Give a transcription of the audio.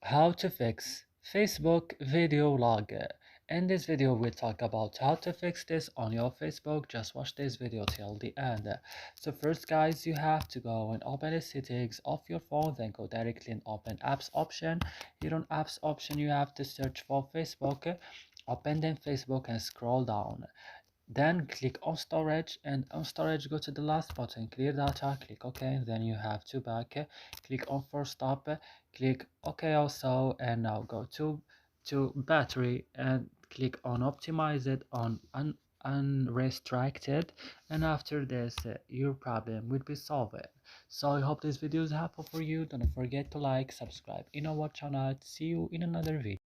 How to fix Facebook video log. In this video we'll talk about how to fix this on your Facebook. Just watch this video till the end. So first guys, you have to go and open the settings of your phone, then go directly and open apps option. Here on apps option you have to search for Facebook. Open then Facebook and scroll down, then click on storage, and on storage go to the last button, clear data, click OK. Then you have to back, click on force stop, click OK also, and now go to battery and click on optimize it on unrestricted, and after this your problem will be solved. So I hope this video is helpful for you. Don't forget to like, subscribe in our channel. See you in another video.